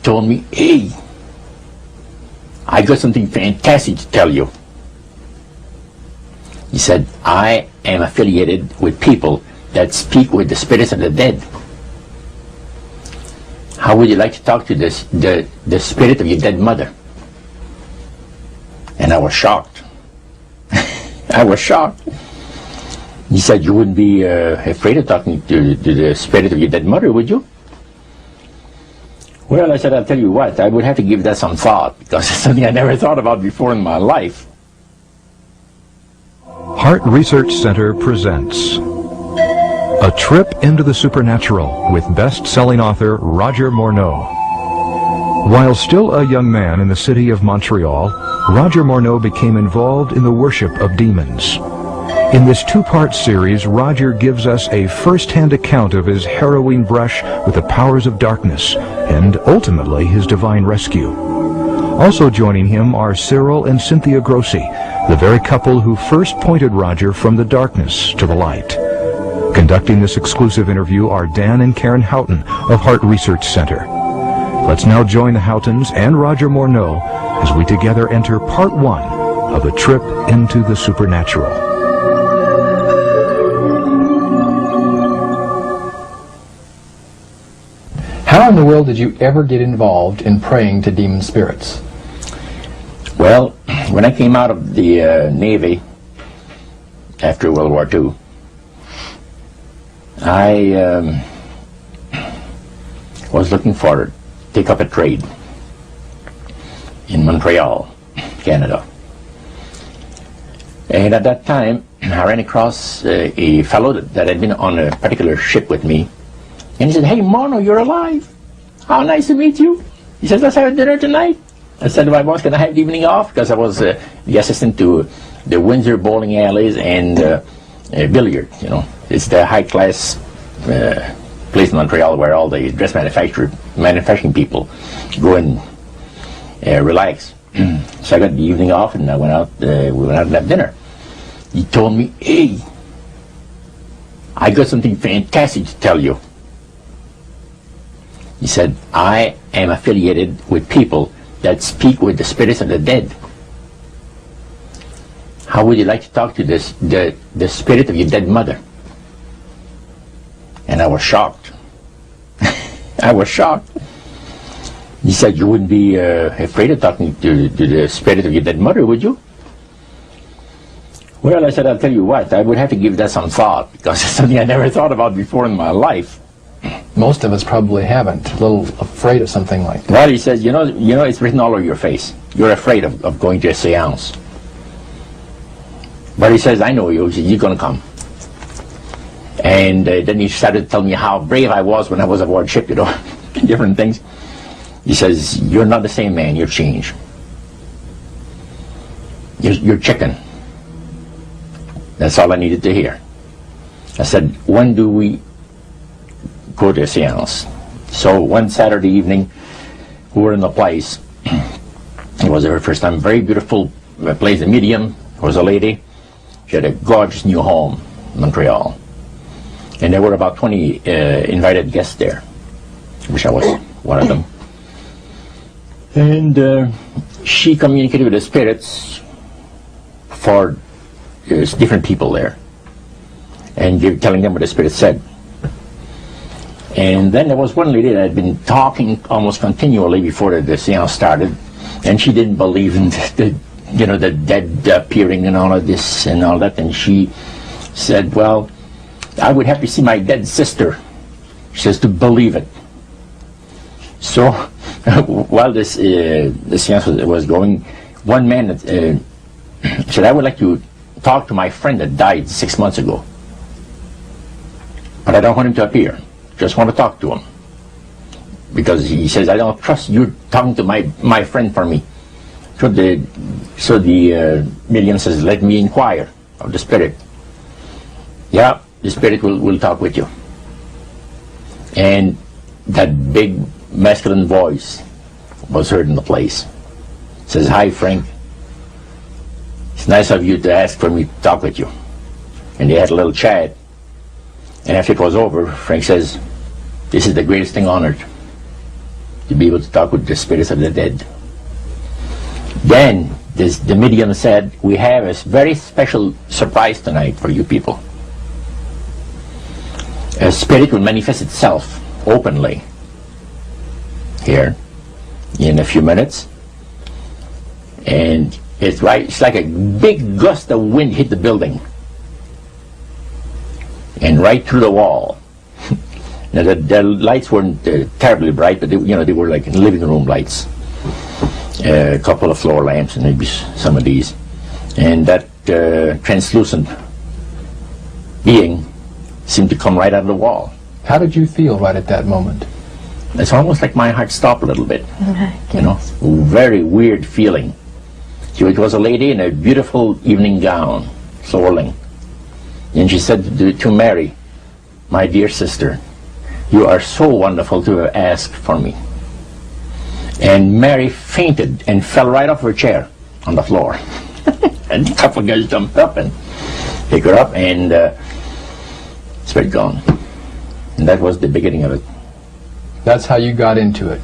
told me, hey, I got something fantastic to tell you. He said, I am affiliated with people that speak with the spirits of the dead. How would you like to talk to the spirit of your dead mother? And I was shocked. I was shocked. He said, you wouldn't be afraid of talking to the spirit of your dead mother, would you? Well, I said, I'll tell you what, I would have to give that some thought, because it's something I never thought about before in my life. Heart Research Center presents A Trip into the Supernatural with best-selling author Roger Mورنو. While still a young man in the city of Montreal, Roger Mورنو became involved in the worship of demons. In this two-part series, Roger gives us a first-hand account of his harrowing brush with the powers of darkness and ultimately his divine rescue. Also joining him are Cyril and Cynthia Grossi, the very couple who first pointed Roger from the darkness to the light. Conducting this exclusive interview are Dan and Karen Houghton of Heart Research Center. Let's now join the Houghtons and Roger Mورنو as we together enter part one of A Trip into the Supernatural. How in the world did you ever get involved in praying to demon spirits? Well, when I came out of the Navy after World War II, I was looking to take up a trade in Montreal, Canada. And at that time, I ran across a fellow that had been on a particular ship with me. And he said, hey, Mورنو, you're alive. How nice to meet you. He said, let's have dinner tonight. I said to my boss, can I have the evening off? Because I was the assistant to the Windsor bowling alleys and billiard, you know. It's the high-class place in Montreal where all the dress manufacturing people go and relax. So I got the evening off and I went out, we went out and had dinner. He told me, hey, I got something fantastic to tell you. He said, I am affiliated with people that speak with the spirits of the dead. How would you like to talk to the spirit of your dead mother? And I was shocked. I was shocked. He said, you wouldn't be afraid of talking to the spirit of your dead mother, would you? Well, I said, I'll tell you what, I would have to give that some thought, because it's something I never thought about before in my life. Most of us probably haven't. A little afraid of something like that. Well, he says, you know, it's written all over your face. You're afraid of going to a seance. But he says, I know you. He says, you're going to come. And then he started to tell me how brave I was when I was aboard ship, you know, different things. He says, you're not the same man. You're changed. You're chicken. That's all I needed to hear. I said, when do we go to a seance? So one Saturday evening, we were in the place. It was our first time. Very beautiful place. The medium was a lady. She had a gorgeous new home in Montreal. And there were about 20 invited guests there. I wish I was one of them. And she communicated with the spirits for different people there. And telling them what the spirit said. And then there was one lady that had been talking almost continually before the seance started, and she didn't believe in the dead appearing and all of this and all that. And she said, well, I would have to see my dead sister, she says, to believe it. So while the seance was going, one man said, I would like to talk to my friend that died 6 months ago, but I don't want him to appear. Just want to talk to him. Because he says, I don't trust you talking to my friend for me. So the medium says, let me inquire of the spirit. Yeah, the spirit will talk with you. And that big masculine voice was heard in the place. It says, hi Frank. It's nice of you to ask for me to talk with you. And they had a little chat. And after it was over, Frank says, this is the greatest thing on earth. to be able to talk with the spirits of the dead. Then the medium said, we have a very special surprise tonight for you people. A spirit will manifest itself openly here in a few minutes, and it's like a big gust of wind hit the building and right through the wall. Now the lights weren't terribly bright, but they were like living room lights, a couple of floor lamps, and maybe some of these, and that translucent being seemed to come right out of the wall. How did you feel right at that moment? It's almost like my heart stopped a little bit. Very weird feeling. It was a lady in a beautiful evening gown, swirling. And she said to Mary, my dear sister, you are so wonderful to have asked for me. And Mary fainted and fell right off her chair on the floor. And a couple of guys jumped up and picked her up, and spirit gone. And that was the beginning of it. That's how you got into it.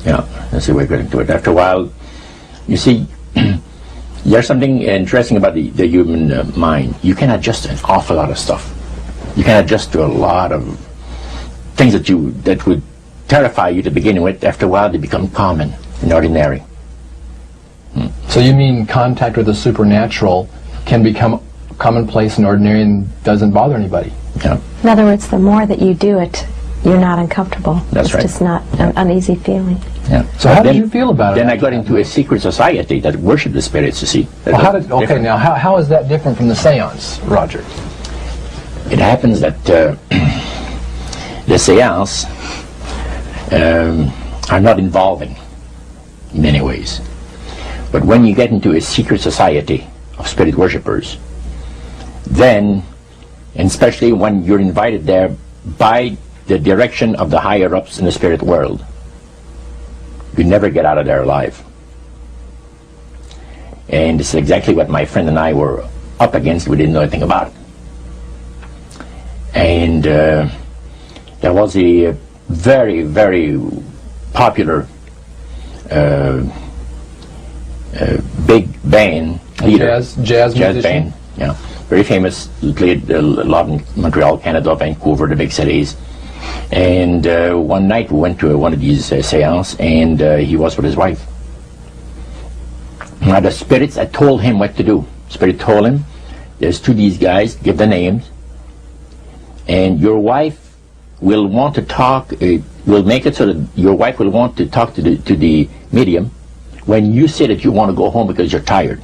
Yeah, that's the way I got into it. After a while, you see, there's something interesting about the human mind. You can adjust to an awful lot of stuff. You can adjust to a lot of things that would terrify you to begin with. After a while, they become common and ordinary. So you mean contact with the supernatural can become commonplace and ordinary and doesn't bother anybody? Yeah. In other words, the more that you do it, you're not uncomfortable. That's right. It's just not an uneasy feeling. Yeah. So how did you feel about it? Then I got into a secret society that worshipped the spirits, you see. Well, now how is that different from the seance, Roger? It happens that the seance are not involving in many ways. But when you get into a secret society of spirit worshippers, then, and especially when you're invited there by the direction of the higher-ups in the spirit world, you never get out of there alive. And this is exactly what my friend and I were up against. We didn't know anything about it. And there was a very, very popular big band leader. Jazz musician? Band, yeah. Very famous, played a lot in Montreal, Canada, Vancouver, the big cities. And one night we went to one of these seances, and he was with his wife. Now the spirits had told him what to do. Spirit told him, there's two of these guys, give the names, and your wife will want to talk, will make it so that your wife will want to talk to the medium when you say that you want to go home because you're tired.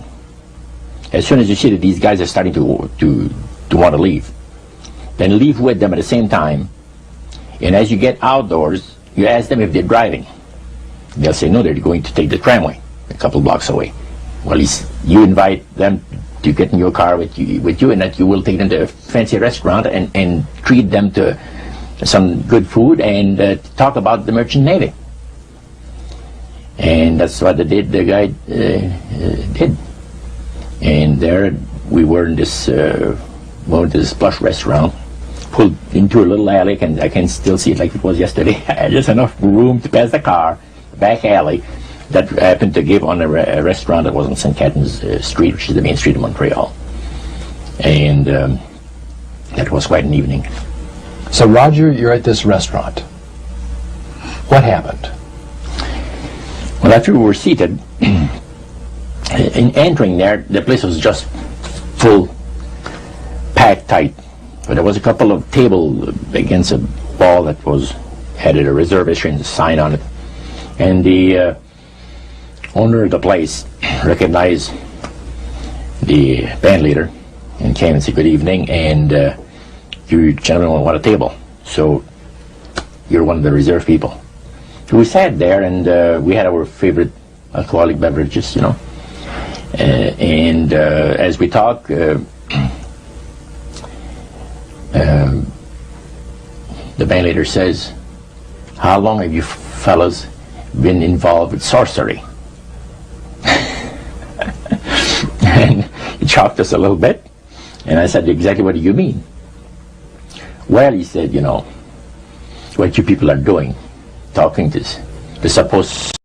As soon as you see that these guys are starting to want to leave, then leave with them at the same time. And as you get outdoors, you ask them if they're driving. They'll say no, they're going to take the tramway a couple blocks away. Well, you invite them to get in your car with you, and that you will take them to a fancy restaurant and treat them to some good food and talk about the merchant navy. And that's what the guy did. And there we were in this plush restaurant, pulled into a little alley, and I can still see it like it was yesterday. Just enough room to pass the car, back alley, that happened to give on a restaurant that was on St. Catharines Street, which is the main street of Montreal. And that was quite an evening. So Roger, you're at this restaurant. What happened? Well, after we were seated, in entering there, the place was just full, packed tight. But there was a couple of tables against a wall that had a reservation sign on it. And the owner of the place recognized the band leader and came and said, good evening, and you gentlemen want a table. So you're one of the reserved people. So we sat there, and we had our favorite alcoholic beverages, and as we talked, the band leader says, how long have you fellas been involved with sorcery? And he shocked us a little bit, and I said, exactly what do you mean? Well, he said, what you people are doing, talking to the supposed